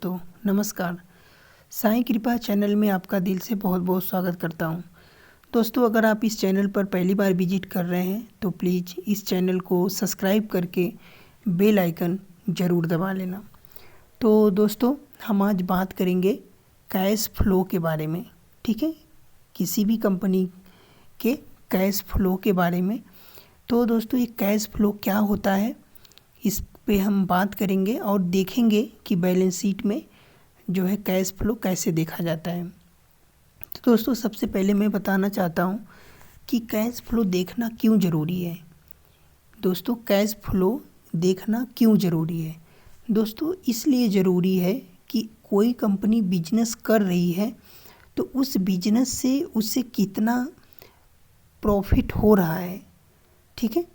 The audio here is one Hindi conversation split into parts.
दोस्तों, नमस्कार। साईं कृपा चैनल में आपका दिल से बहुत बहुत स्वागत करता हूं। दोस्तों, अगर आप इस चैनल पर पहली बार विजिट कर रहे हैं तो प्लीज़ इस चैनल को सब्सक्राइब करके बेल आइकन ज़रूर दबा लेना। तो दोस्तों, हम आज बात करेंगे कैश फ्लो के बारे में। ठीक है, किसी भी कंपनी के कैश फ्लो के बारे में। तो दोस्तों, ये कैश फ्लो क्या होता है इस पे हम बात करेंगे और देखेंगे कि बैलेंस शीट में जो है कैश फ्लो कैसे देखा जाता है। तो दोस्तों, सबसे पहले मैं बताना चाहता हूँ कि कैश फ्लो देखना क्यों ज़रूरी है। दोस्तों, कैश फ्लो देखना क्यों ज़रूरी है? दोस्तों, इसलिए ज़रूरी है कि कोई कंपनी बिजनेस कर रही है तो उस बिजनेस से उससे कितना प्रॉफिट हो रहा है। ठीक है,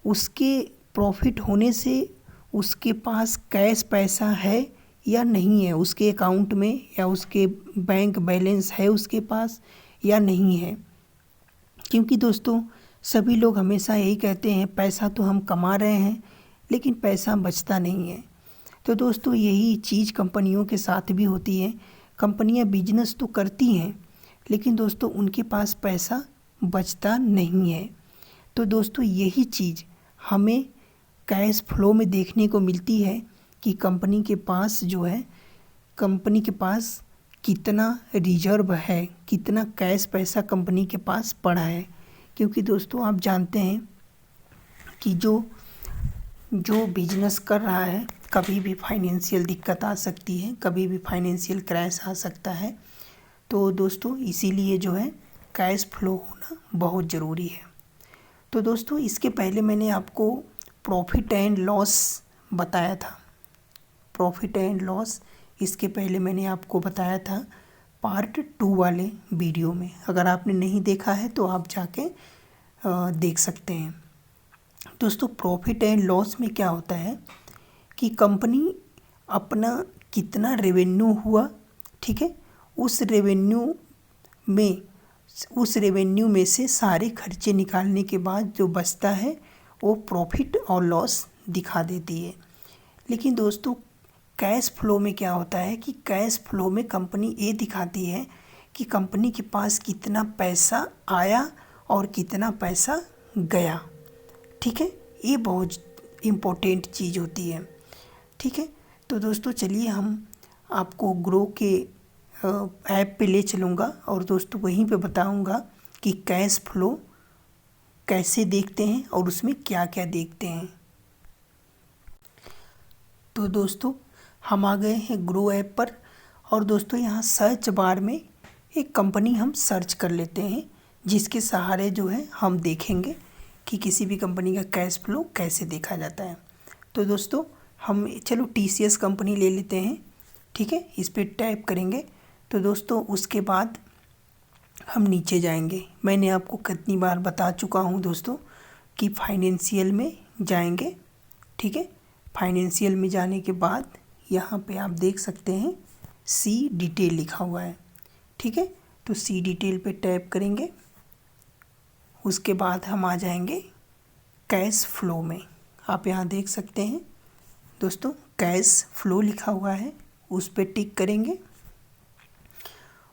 उसके प्रॉफिट होने से उसके पास कैश पैसा है या नहीं है, उसके अकाउंट में या उसके बैंक बैलेंस है उसके पास या नहीं है। क्योंकि दोस्तों, सभी लोग हमेशा यही कहते हैं पैसा तो हम कमा रहे हैं लेकिन पैसा बचता नहीं है। तो दोस्तों, यही चीज़ कंपनियों के साथ भी होती है। कंपनियां बिजनेस तो करती हैं लेकिन दोस्तों उनके पास पैसा बचता नहीं है। तो दोस्तों, यही चीज़ हमें कैश फ्लो में देखने को मिलती है कि कंपनी के पास जो है, कंपनी के पास कितना रिजर्व है, कितना कैश पैसा कंपनी के पास पड़ा है। क्योंकि दोस्तों, आप जानते हैं कि जो बिजनेस कर रहा है कभी भी फाइनेंशियल दिक्कत आ सकती है, कभी भी फाइनेंशियल क्रैश आ सकता है। तो दोस्तों, इसीलिए जो है कैश फ्लो होना बहुत ज़रूरी है। तो दोस्तों, इसके पहले मैंने आपको प्रॉफिट एंड लॉस बताया था। प्रॉफिट एंड लॉस इसके पहले मैंने आपको बताया था पार्ट 2 वाले वीडियो में। अगर आपने नहीं देखा है तो आप जाके देख सकते हैं। दोस्तों, प्रॉफिट एंड लॉस में क्या होता है कि कंपनी अपना कितना रेवेन्यू हुआ, ठीक है, उस रेवेन्यू में से सारे खर्चे निकालने के बाद जो बचता है वो प्रॉफिट और लॉस दिखा देती है। लेकिन दोस्तों, कैश फ्लो में क्या होता है कि कैश फ्लो में कंपनी ये दिखाती है कि कंपनी के पास कितना पैसा आया और कितना पैसा गया। ठीक है, ये बहुत इम्पोर्टेंट चीज़ होती है। ठीक है, तो दोस्तों चलिए हम आपको ग्रो के ऐप पे ले चलूँगा और दोस्तों वहीं पे बताऊँगा कि कैश फ्लो कैसे देखते हैं और उसमें क्या क्या देखते हैं। तो दोस्तों, हम आ गए हैं ग्रो ऐप पर और दोस्तों यहाँ सर्च बार में एक कंपनी हम सर्च कर लेते हैं जिसके सहारे जो है हम देखेंगे कि किसी भी कंपनी का कैश फ्लो कैसे देखा जाता है। तो दोस्तों, हम चलो TCS कंपनी ले लेते हैं। ठीक है, इस पर टैप करेंगे तो दोस्तों उसके बाद हम नीचे जाएंगे। मैंने आपको कितनी बार बता चुका हूँ दोस्तों कि फाइनेंशियल में जाएंगे। ठीक है, फाइनेंशियल में जाने के बाद यहाँ पे आप देख सकते हैं सी डिटेल लिखा हुआ है। ठीक है, तो सी डिटेल पे टैप करेंगे। उसके बाद हम आ जाएंगे कैश फ्लो में। आप यहाँ देख सकते हैं दोस्तों कैश फ्लो लिखा हुआ है, उस पर टिक करेंगे।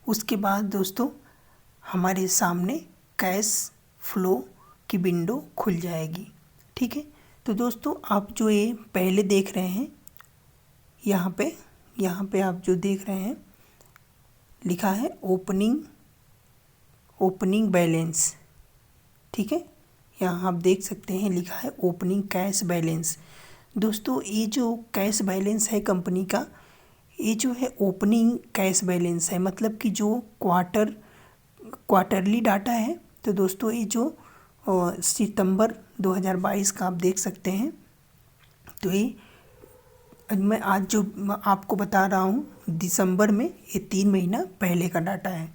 उसके बाद दोस्तों हमारे सामने कैश फ्लो की विंडो खुल जाएगी। ठीक है, तो दोस्तों आप जो ये पहले देख रहे हैं यहाँ पे आप जो देख रहे हैं लिखा है ओपनिंग बैलेंस। ठीक है, यहाँ आप देख सकते हैं लिखा है ओपनिंग कैश बैलेंस। दोस्तों, ये जो कैश बैलेंस है कंपनी का, ये जो है ओपनिंग कैश बैलेंस है, मतलब कि जो क्वार्टरली डाटा है। तो दोस्तों ये जो सितंबर 2022 का आप देख सकते हैं। तो ये मैं आज जो आपको बता रहा हूँ दिसंबर में, ये 3 महीना पहले का डाटा है।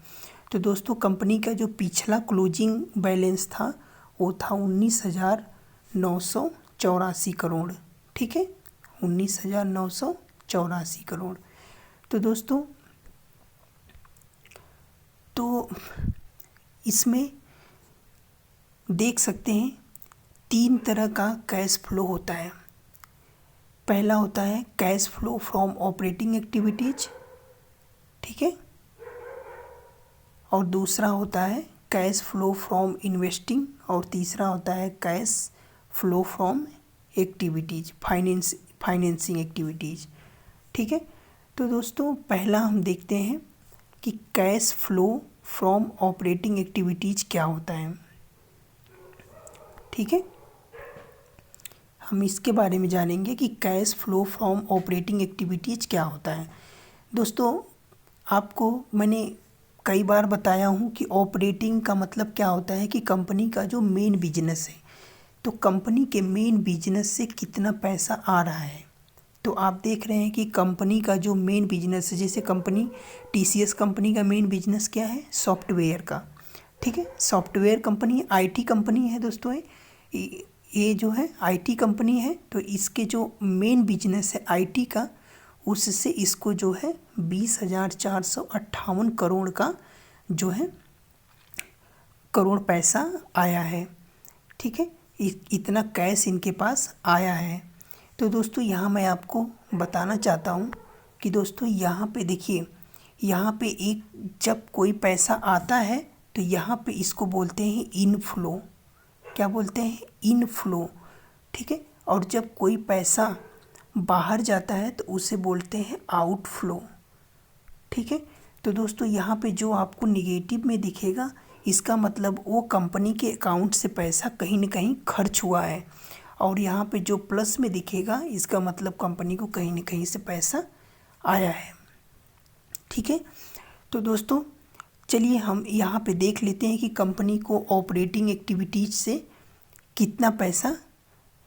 तो दोस्तों कंपनी का जो पिछला क्लोजिंग बैलेंस था वो था 19,984 करोड़। ठीक है, 19,984 करोड़। तो दोस्तों, तो इसमें देख सकते हैं 3 तरह का कैश फ्लो होता है। पहला होता है cash flow from operating activities, ठीक है, और दूसरा होता है कैश फ्लो फ्रॉम इन्वेस्टिंग, और तीसरा होता है cash flow from activities financing activities, ठीक है। तो दोस्तों पहला हम देखते हैं कि cash flow from operating activities क्या होता है, ठीक है। हम इसके बारे में जानेंगे कि cash flow from operating activities क्या होता है। दोस्तों आपको मैंने कई बार बताया हूँ कि ऑपरेटिंग का मतलब क्या होता है कि कंपनी का जो मेन बिजनेस है, तो कंपनी के मेन बिजनेस से कितना पैसा आ रहा है। तो आप देख रहे हैं कि कंपनी का जो मेन बिजनेस है, जैसे कंपनी TCS कंपनी का मेन बिजनेस क्या है, सॉफ्टवेयर का, ठीक है। सॉफ्टवेयर कंपनी IT कंपनी है दोस्तों, ये जो है IT कंपनी है। तो इसके जो मेन बिजनेस है IT का, उससे इसको जो है 20,458 करोड़ का जो है करोड़ पैसा आया है, ठीक है। इतना कैश इनके पास आया है। तो दोस्तों यहाँ मैं आपको बताना चाहता हूँ कि दोस्तों यहाँ पे देखिए, यहाँ पे एक जब कोई पैसा आता है तो यहाँ पे इसको बोलते हैं इनफ्लो। क्या बोलते हैं, इनफ्लो, ठीक है। और जब कोई पैसा बाहर जाता है तो उसे बोलते हैं आउटफ्लो, ठीक है। तो दोस्तों यहाँ पे जो आपको निगेटिव में दिखेगा, इसका मतलब वो कंपनी के अकाउंट से पैसा कहीं ना कहीं खर्च हुआ है, और यहाँ पे जो प्लस में दिखेगा, इसका मतलब कंपनी को कहीं ना कहीं से पैसा आया है, ठीक है। तो दोस्तों चलिए हम यहाँ पे देख लेते हैं कि कंपनी को ऑपरेटिंग एक्टिविटीज से कितना पैसा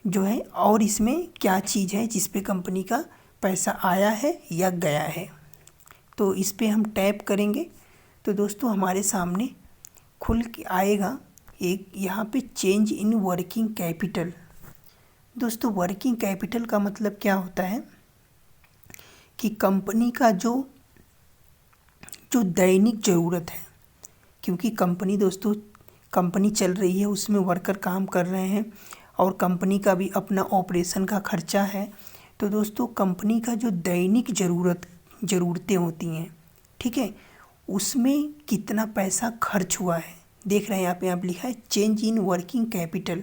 जो है, और इसमें क्या चीज़ है जिस पे कंपनी का पैसा आया है या गया है। तो इस पे हम टैप करेंगे तो दोस्तों हमारे सामने खुल के आएगा एक यहाँ पे चेंज इन वर्किंग कैपिटल। दोस्तों वर्किंग कैपिटल का मतलब क्या होता है कि कंपनी का जो दैनिक ज़रूरत है, क्योंकि कंपनी चल रही है, उसमें वर्कर काम कर रहे हैं, और कंपनी का भी अपना ऑपरेशन का खर्चा है। तो दोस्तों कंपनी का जो दैनिक ज़रूरतें होती हैं, ठीक है, उसमें कितना पैसा खर्च हुआ है। देख रहे हैं यहाँ पे लिखा है चेंज इन वर्किंग कैपिटल,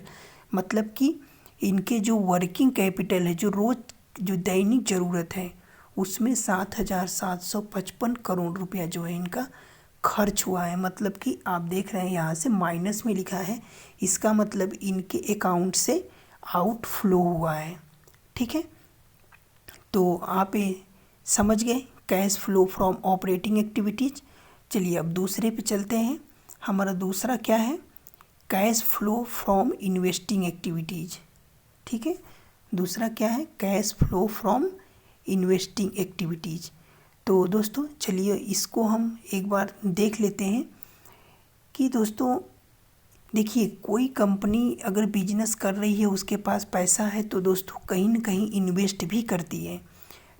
मतलब कि इनके जो वर्किंग कैपिटल है, जो दैनिक ज़रूरत है, उसमें 7,755 करोड़ रुपया जो है इनका खर्च हुआ है। मतलब कि आप देख रहे हैं यहाँ से माइनस में लिखा है, इसका मतलब इनके अकाउंट से आउटफ्लो हुआ है, ठीक है। तो आप ये समझ गए cash flow from operating activities. चलिए अब दूसरे पे चलते हैं। हमारा दूसरा क्या है, cash flow from investing activities, ठीक है। दूसरा क्या है, cash flow from investing activities. तो दोस्तों चलिए इसको हम एक बार देख लेते हैं कि दोस्तों देखिए, कोई कंपनी अगर बिजनेस कर रही है, उसके पास पैसा है, तो दोस्तों कहीं ना कहीं इन्वेस्ट भी करती है,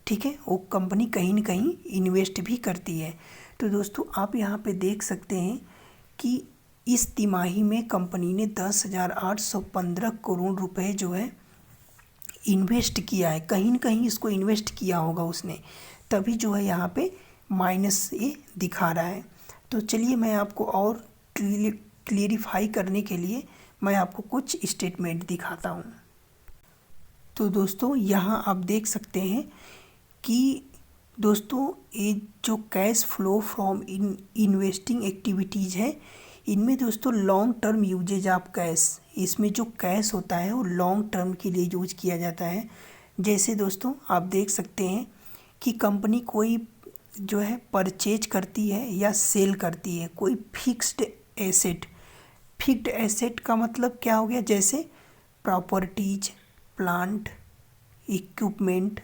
ठीक है। वो कंपनी कहीं ना कहीं इन्वेस्ट भी करती है। तो दोस्तों आप यहाँ पे देख सकते हैं कि इस तिमाही में कंपनी ने 10,815 करोड़ रुपए जो है इन्वेस्ट किया है। कहीं ना कहीं इसको इन्वेस्ट किया होगा उसने, तभी जो है यहाँ पे माइनस ये दिखा रहा है। तो चलिए मैं आपको और क्लियरिफाई करने के लिए मैं आपको कुछ स्टेटमेंट दिखाता हूँ। तो दोस्तों यहाँ आप देख सकते हैं कि दोस्तों ये जो cash flow from investing activities है, इनमें दोस्तों long term uses of cash, इसमें जो कैश होता है वो लॉन्ग टर्म के लिए यूज किया जाता है। जैसे दोस्तों आप देख सकते हैं कि कंपनी कोई जो है परचेज करती है या सेल करती है कोई फिक्स्ड एसेट। फिक्स्ड एसेट का मतलब क्या हो गया, जैसे प्रॉपर्टीज, प्लांट, इक्विपमेंट,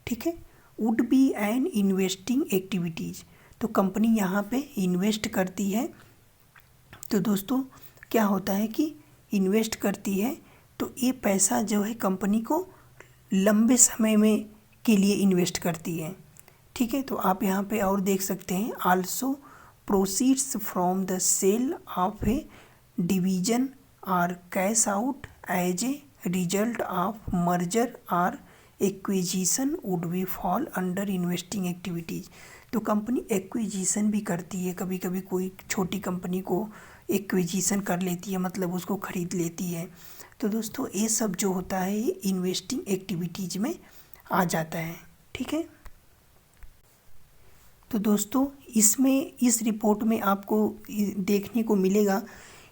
ठीक है, would be an investing activities. तो कंपनी यहाँ पे इन्वेस्ट करती है। तो दोस्तों क्या होता है कि इन्वेस्ट करती है तो ये पैसा जो है कंपनी को लंबे समय में के लिए इन्वेस्ट करती है, ठीक है। तो आप यहाँ पे और देख सकते हैं, also proceeds from the sale of a division or cash out as a result of merger or acquisition would be fall under investing activities. तो कंपनी एक्विजिशन भी करती है, कभी कभी कोई छोटी कंपनी को एक्विजिशन कर लेती है, मतलब उसको ख़रीद लेती है। तो दोस्तों ये सब जो होता है ये इन्वेस्टिंग एक्टिविटीज़ में आ जाता है। ठीक है, तो दोस्तों इसमें इस रिपोर्ट में आपको देखने को मिलेगा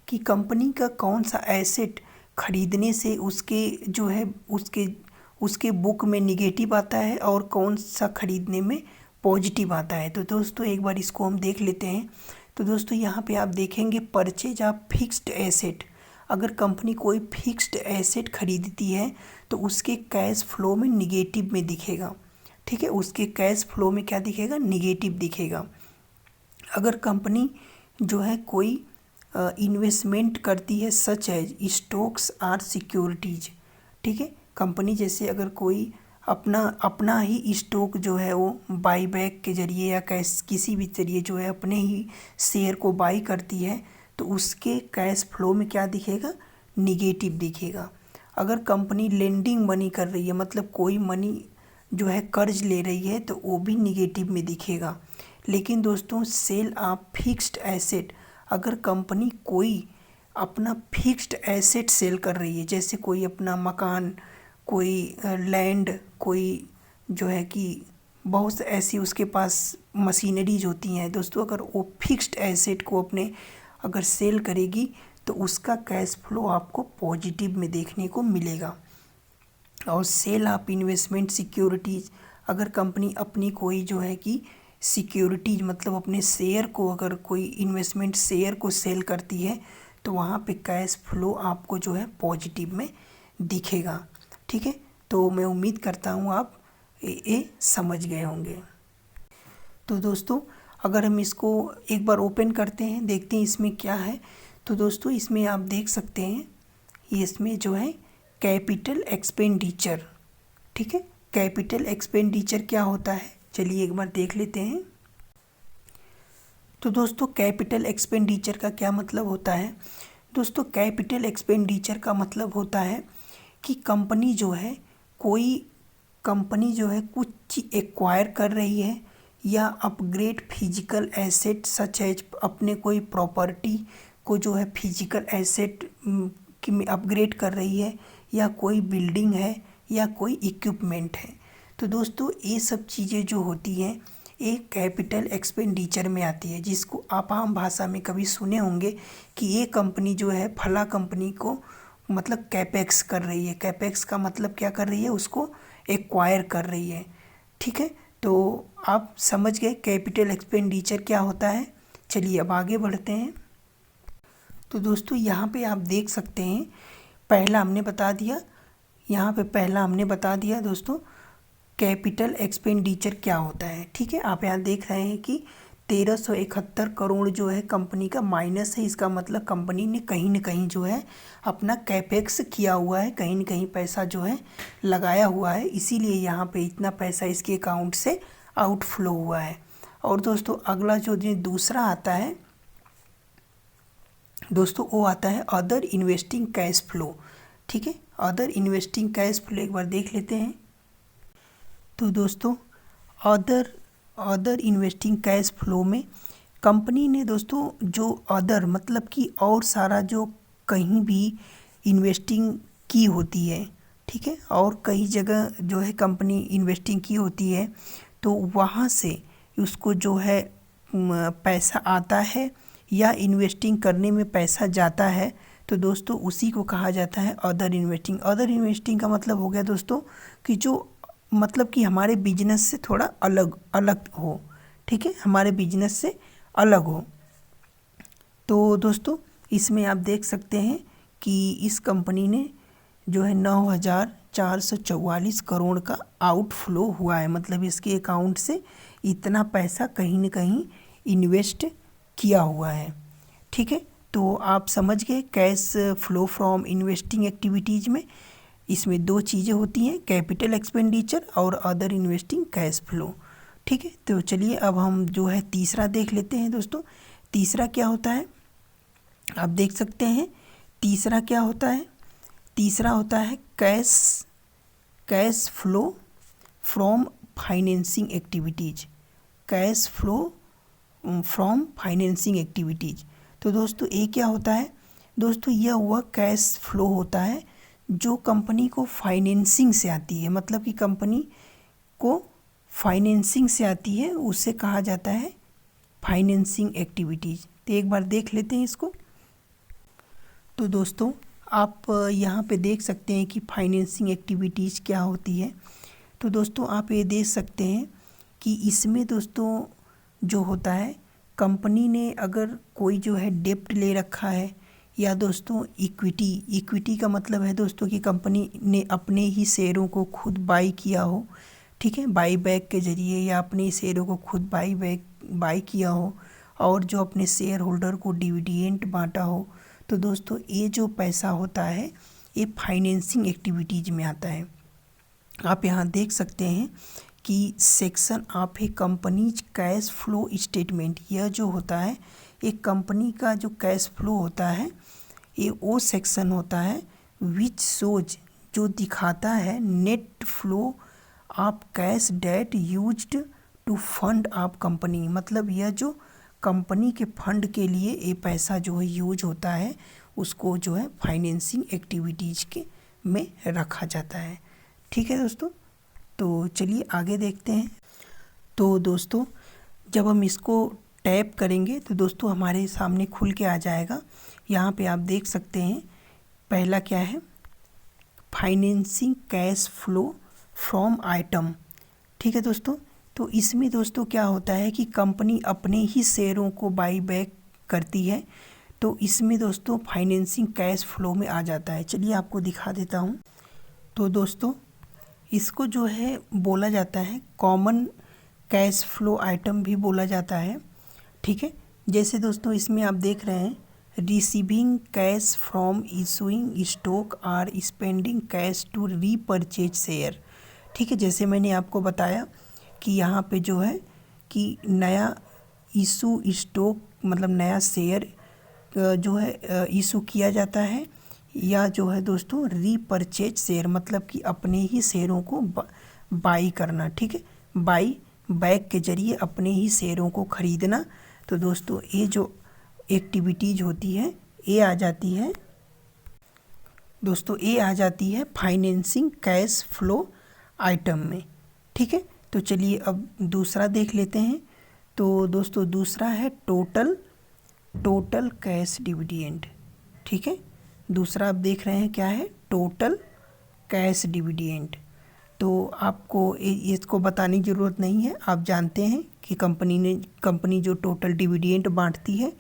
कि कंपनी का कौन सा एसेट खरीदने से उसके जो है उसके बुक में निगेटिव आता है और कौन सा खरीदने में पॉजिटिव आता है। तो दोस्तों एक बार इसको हम देख लेते हैं। तो दोस्तों यहाँ पे आप देखेंगे परचेज ऑफ फिक्स्ड एसेट। अगर कंपनी कोई फिक्स्ड एसेट खरीदती है तो उसके कैश फ्लो में निगेटिव में दिखेगा। ठीक है, उसके कैश फ्लो में क्या दिखेगा, निगेटिव दिखेगा। अगर कंपनी जो है कोई इन्वेस्टमेंट करती है such as stocks or securities. ठीक है, कंपनी जैसे अगर कोई अपना ही स्टॉक जो है वो बाई बैक के जरिए या कैश किसी भी जरिए जो है अपने ही शेयर को बाई करती है तो उसके कैश फ्लो में क्या दिखेगा, निगेटिव दिखेगा। अगर कंपनी लेंडिंग मनी कर रही है, मतलब कोई मनी जो है कर्ज ले रही है, तो वो भी निगेटिव में दिखेगा। लेकिन दोस्तों सेल ऑफ फिक्स्ड एसेट, अगर कंपनी कोई अपना फिक्स्ड एसेट सेल कर रही है, जैसे कोई अपना मकान, कोई लैंड, कोई जो है कि बहुत ऐसी उसके पास मशीनरीज होती हैं दोस्तों, अगर वो फिक्स्ड एसेट को अपने अगर सेल करेगी तो उसका कैश फ्लो आपको पॉजिटिव में देखने को मिलेगा। और सेल ऑफ इन्वेस्टमेंट सिक्योरिटीज़, अगर कंपनी अपनी कोई जो है कि सिक्योरिटीज मतलब अपने शेयर को, अगर कोई इन्वेस्टमेंट शेयर को सेल करती है तो वहाँ पे कैश फ्लो आपको जो है पॉजिटिव में दिखेगा। ठीक है, तो मैं उम्मीद करता हूँ आप ये समझ गए होंगे। तो दोस्तों अगर हम इसको एक बार ओपन करते हैं, देखते हैं इसमें क्या है। तो दोस्तों इसमें आप देख सकते हैं ये इसमें जो है कैपिटल एक्सपेंडिचर। ठीक है, कैपिटल एक्सपेंडिचर क्या होता है, चलिए एक बार देख लेते हैं। तो दोस्तों कैपिटल एक्सपेंडिचर का क्या मतलब होता है। दोस्तों कैपिटल एक्सपेंडिचर का मतलब होता है कि कंपनी जो है कुछ एक्वायर कर रही है या upgrade physical asset such as, अपने कोई प्रॉपर्टी को जो है फिजिकल एसेट में अपग्रेड कर रही है, या कोई बिल्डिंग है या कोई इक्विपमेंट है। तो दोस्तों ये सब चीज़ें जो होती हैं ये कैपिटल एक्सपेंडिचर में आती है, जिसको आप आम भाषा में कभी सुने होंगे कि ये कंपनी जो है फला कंपनी को मतलब कैपेक्स कर रही है। कैपेक्स का मतलब क्या कर रही है, उसको एक्वायर कर रही है। ठीक है, तो आप समझ गए कैपिटल एक्सपेंडिचर क्या होता है। चलिए अब आगे बढ़ते हैं। तो दोस्तों यहाँ पे आप देख सकते हैं पहला हमने बता दिया दोस्तों कैपिटल एक्सपेंडिचर क्या होता है। ठीक है, आप यहाँ देख रहे हैं कि 1371 करोड़ जो है कंपनी का माइनस है। इसका मतलब कंपनी ने कहीं ना कहीं जो है अपना कैपेक्स किया हुआ है, कहीं ना कहीं पैसा जो है लगाया हुआ है, इसीलिए यहाँ पे इतना पैसा इसके अकाउंट से आउटफ्लो हुआ है। और दोस्तों अगला जो दूसरा आता है दोस्तों वो आता है अदर इन्वेस्टिंग कैश फ्लो। ठीक है, अदर इन्वेस्टिंग कैश फ्लो एक बार देख लेते हैं। तो दोस्तों अदर इन्वेस्टिंग कैश फ्लो में कंपनी ने दोस्तों जो अदर मतलब कि और सारा जो कहीं भी इन्वेस्टिंग की होती है, ठीक है, और कई जगह जो है कंपनी इन्वेस्टिंग की होती है, तो वहाँ से उसको जो है पैसा आता है या इन्वेस्टिंग करने में पैसा जाता है, तो दोस्तों उसी को कहा जाता है अदर इन्वेस्टिंग। अदर इन्वेस्टिंग का मतलब हो गया दोस्तों कि जो मतलब कि हमारे बिजनेस से थोड़ा अलग हो। ठीक है, हमारे बिजनेस से अलग हो। तो दोस्तों इसमें आप देख सकते हैं कि इस कंपनी ने जो है 9,444 करोड़ का आउटफ्लो हुआ है, मतलब इसके अकाउंट से इतना पैसा कहीं ना कहीं इन्वेस्ट किया हुआ है। ठीक है, तो आप समझ गए cash flow from investing activities में इसमें दो चीज़ें होती हैं, कैपिटल एक्सपेंडिचर और अदर इन्वेस्टिंग कैश फ्लो। ठीक है, तो चलिए अब हम जो है तीसरा देख लेते हैं दोस्तों। तीसरा क्या होता है, आप देख सकते हैं तीसरा क्या होता है। तीसरा होता है cash cash flow from financing activities, cash flow from financing activities. तो दोस्तों ये क्या होता है दोस्तों, यह वह कैश फ्लो होता है जो कंपनी को फाइनेंसिंग से आती है, मतलब कि कंपनी को फाइनेंसिंग से आती है, उसे कहा जाता है फाइनेंसिंग एक्टिविटीज़। तो एक बार देख लेते हैं इसको। तो दोस्तों आप यहाँ पे देख सकते हैं कि फाइनेंसिंग एक्टिविटीज़ क्या होती है। तो दोस्तों आप ये देख सकते हैं कि इसमें दोस्तों जो होता है, कंपनी ने अगर कोई जो है डेप्ट ले रखा है, या दोस्तों इक्विटी का मतलब है दोस्तों कि कंपनी ने अपने ही शेयरों को खुद बाई किया हो, ठीक है, बाई बैक के ज़रिए, या अपने शेयरों को खुद बाई किया हो, और जो अपने शेयर होल्डर को डिविडेंड बांटा हो। तो दोस्तों ये जो पैसा होता है ये फाइनेंसिंग एक्टिविटीज़ में आता है। आप यहाँ देख सकते हैं कि section of A companies cash flow statement, यह जो होता है एक कंपनी का जो कैश फ्लो होता है, ये वो सेक्शन होता है विच शोज, जो दिखाता है net flow of cash debt used to fund of company, मतलब यह जो कंपनी के फंड के लिए ये पैसा जो है यूज होता है, उसको जो है फाइनेंसिंग एक्टिविटीज़ के में रखा जाता है। ठीक है दोस्तों, तो चलिए आगे देखते हैं। तो दोस्तों जब हम इसको टैप करेंगे तो दोस्तों हमारे सामने खुल के आ जाएगा। यहाँ पे आप देख सकते हैं पहला क्या है, financing cash flow from item. ठीक है दोस्तों, तो इसमें दोस्तों क्या होता है कि कंपनी अपने ही शेयरों को बाई बैक करती है, तो इसमें दोस्तों फाइनेंसिंग कैश फ्लो में आ जाता है। चलिए आपको दिखा देता हूँ। तो दोस्तों इसको जो है बोला जाता है कॉमन कैश फ्लो आइटम भी बोला जाता है। ठीक है, जैसे दोस्तों इसमें आप देख रहे हैं receiving cash from issuing stock और spending cash to repurchase share. ठीक है, जैसे मैंने आपको बताया कि यहाँ पे जो है कि नया इशू स्टॉक मतलब नया शेयर जो है इशू किया जाता है, या जो है दोस्तों रीपरचेज शेयर मतलब कि अपने ही शेयरों को बाई करना। ठीक है, बाई बैक के जरिए अपने ही शेयरों को खरीदना। तो दोस्तों ये जो एक्टिविटीज़ होती है ये आ जाती है दोस्तों, ये आ जाती है फाइनेंसिंग कैश फ्लो आइटम में। ठीक है, तो चलिए अब दूसरा देख लेते हैं। तो दोस्तों दूसरा है टोटल कैश डिविडेंड। ठीक है, दूसरा आप देख रहे हैं क्या है, टोटल कैश डिविडेंड। तो आपको इसको बताने की ज़रूरत नहीं है, आप जानते हैं कि कंपनी जो टोटल डिविडेंड बांटती है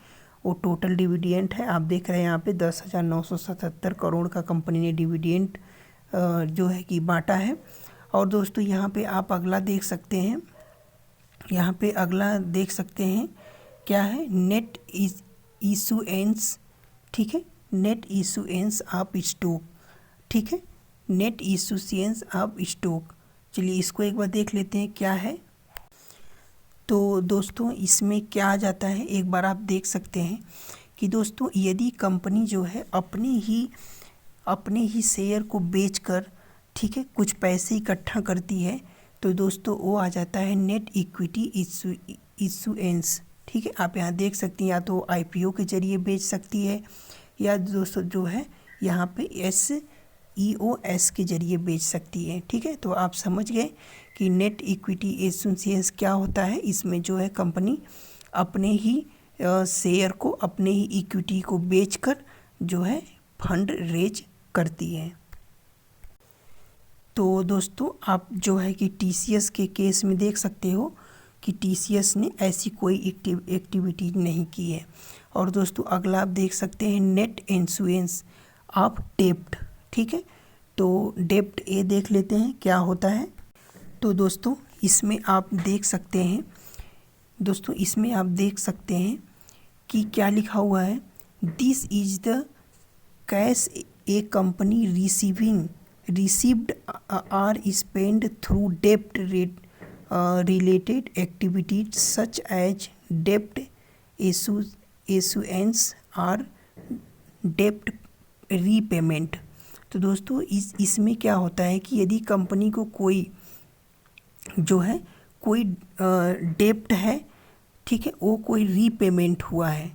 वो टोटल डिविडेंड है। आप देख रहे हैं यहाँ पे 10,977 करोड़ का कंपनी ने डिविडेंड जो है कि बांटा है। और दोस्तों यहाँ पे आप अगला देख सकते हैं, यहाँ पे अगला देख सकते हैं क्या है, नेट इशूएंस। ठीक है, नेट इशूएंस ऑफ स्टॉक। ठीक है, नेट इशूएंस ऑफ स्टॉक। चलिए इसको एक बार देख लेते हैं क्या है। तो दोस्तों इसमें क्या आ जाता है, एक बार आप देख सकते हैं कि दोस्तों यदि कंपनी जो है अपने ही शेयर को बेचकर, ठीक है, कुछ पैसे इकट्ठा करती है, तो दोस्तों वो आ जाता है नेट इक्विटी इशूएंस। ठीक है, आप यहाँ देख सकती हैं या तो आईपीओ के जरिए बेच सकती है, या दोस्तों जो है यहाँ पे SEOS के जरिए बेच सकती है। ठीक है, तो आप समझ गए कि नेट इक्विटी इशूएंस क्या होता है। इसमें जो है कंपनी अपने ही शेयर को, अपने ही इक्विटी को बेचकर जो है फंड रेज करती है। तो दोस्तों आप जो है कि TCS के केस में देख सकते हो कि TCS ने ऐसी कोई एक्टिविटी नहीं की है। और दोस्तों अगला आप देख सकते हैं नेट इशूएंस ऑफ डेब्ट। ठीक है, तो डेब्ट ये देख लेते हैं क्या होता है। तो दोस्तों इसमें आप देख सकते हैं, दोस्तों इसमें आप देख सकते हैं कि क्या लिखा हुआ है, this is the cash A company received or spent through debt related activities such as debt issuance or debt repayment। तो दोस्तों इसमें क्या होता है कि यदि कंपनी को कोई जो है कोई डेप्ट है, ठीक है, वो कोई रीपेमेंट हुआ है,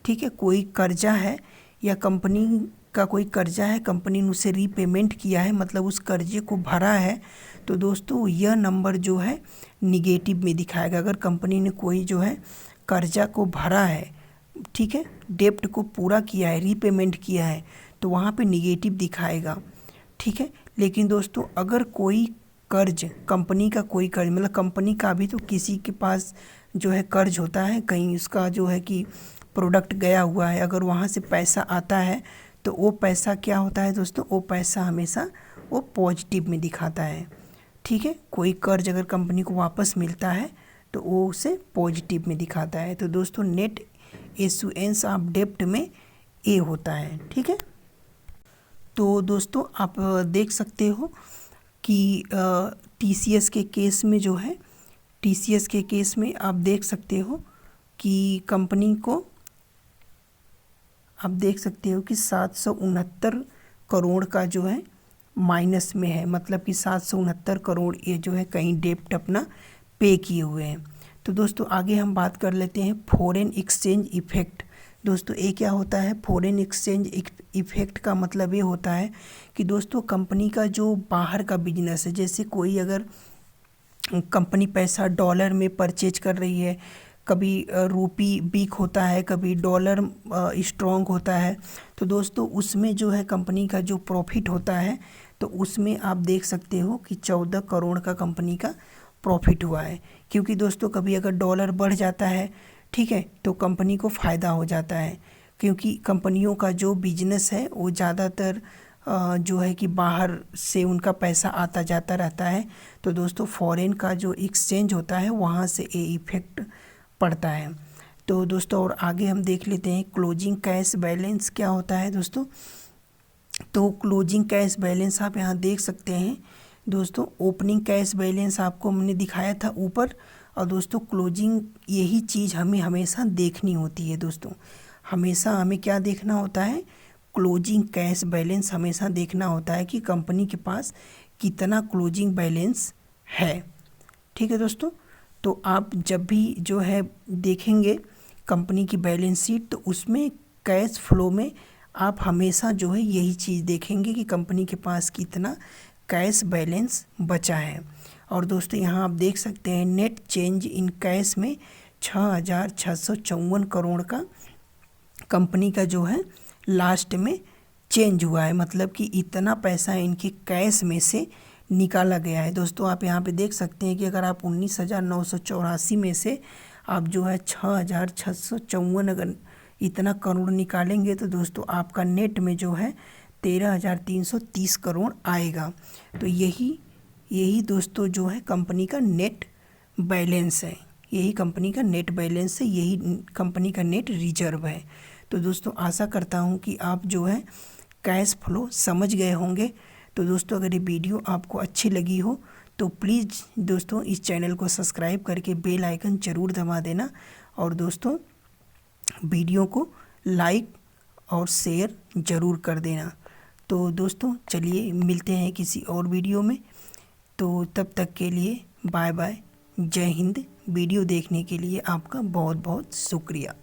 ठीक है, कोई कर्जा है या कंपनी का कोई कर्जा है, कंपनी ने उसे रीपेमेंट किया है, मतलब उस कर्जे को भरा है, तो दोस्तों यह नंबर जो है निगेटिव में दिखाएगा। अगर कंपनी ने कोई जो है कर्जा को भरा है, ठीक है, डेप्ट को पूरा किया है, रीपेमेंट किया है, तो वहाँ पे निगेटिव दिखाएगा, ठीक है। लेकिन दोस्तों अगर कोई कर्ज, कंपनी का कोई कर्ज, मतलब कंपनी का भी तो किसी के पास जो है कर्ज होता है, कहीं उसका जो है कि प्रोडक्ट गया हुआ है, अगर वहाँ से पैसा आता है तो वो पैसा क्या होता है दोस्तों, वो पैसा हमेशा वो पॉजिटिव में दिखाता है, ठीक है। कोई कर्ज अगर कंपनी को वापस मिलता है तो वो उसे पॉजिटिव में दिखाता है। तो दोस्तों नेट इशुएंस ऑफ डेप्ट में ए होता है, ठीक है। तो दोस्तों आप देख सकते हो कि टीसीएस के केस में जो है, टीसीएस के केस में आप देख सकते हो कि कंपनी को आप देख सकते हो कि 769 करोड़ का जो है माइनस में है, मतलब कि 769 करोड़ ये जो है कहीं डेप्ट अपना पे किए हुए हैं। तो दोस्तों आगे हम बात कर लेते हैं फॉरेन एक्सचेंज इफ़ेक्ट। दोस्तों ये क्या होता है, फॉरेन एक्सचेंज इफ़ेक्ट का मतलब ये होता है कि दोस्तों कंपनी का जो बाहर का बिजनेस है, जैसे कोई अगर कंपनी पैसा डॉलर में परचेज कर रही है, कभी रूपी वीक होता है, कभी डॉलर स्ट्रॉन्ग होता है, तो दोस्तों उसमें जो है कंपनी का जो प्रॉफिट होता है, तो उसमें आप देख सकते हो कि 14 करोड़ का कंपनी का प्रॉफिट हुआ है। क्योंकि दोस्तों कभी अगर डॉलर बढ़ जाता है, ठीक है, तो कंपनी को फ़ायदा हो जाता है, क्योंकि कंपनियों का जो बिजनेस है वो ज़्यादातर जो है कि बाहर से उनका पैसा आता जाता रहता है। तो दोस्तों फॉरेन का जो एक्सचेंज होता है वहाँ से ये इफ़ेक्ट पड़ता है। तो दोस्तों और आगे हम देख लेते हैं क्लोजिंग कैश बैलेंस क्या होता है दोस्तों। तो क्लोजिंग कैश बैलेंस आप यहाँ देख सकते हैं दोस्तों, ओपनिंग कैश बैलेंस आपको हमने दिखाया था ऊपर, और दोस्तों क्लोजिंग यही चीज़ हमें हमेशा देखनी होती है दोस्तों। हमेशा हमें क्या देखना होता है, क्लोजिंग कैश बैलेंस हमेशा देखना होता है कि कंपनी के पास कितना क्लोजिंग बैलेंस है, ठीक है दोस्तों। तो आप जब भी जो है देखेंगे कंपनी की बैलेंस शीट, तो उसमें कैश फ्लो में आप हमेशा जो है यही चीज़ देखेंगे कि कंपनी के पास कितना कैश बैलेंस बचा है। और दोस्तों यहाँ आप देख सकते हैं नेट चेंज इन कैश में 6,654 करोड़ का कंपनी का जो है लास्ट में चेंज हुआ है, मतलब कि इतना पैसा इनके कैश में से निकाला गया है। दोस्तों आप यहाँ पे देख सकते हैं कि अगर आप 19,984 में से आप जो है 6,654 अगर इतना करोड़ निकालेंगे, तो दोस्तों आपका नेट में जो है 13,330 करोड़ आएगा। तो यही दोस्तों जो है कंपनी का नेट बैलेंस है, यही कंपनी का नेट बैलेंस है, यही कंपनी का नेट रिजर्व है। तो दोस्तों आशा करता हूँ कि आप जो है कैश फ्लो समझ गए होंगे। तो दोस्तों अगर ये वीडियो आपको अच्छी लगी हो तो प्लीज़ दोस्तों इस चैनल को सब्सक्राइब करके बेल आइकन ज़रूर दबा देना, और दोस्तों वीडियो को लाइक और शेयर ज़रूर कर देना। तो दोस्तों चलिए मिलते हैं किसी और वीडियो में, तो तब तक के लिए बाय बाय, जय हिंद। वीडियो देखने के लिए आपका बहुत बहुत शुक्रिया।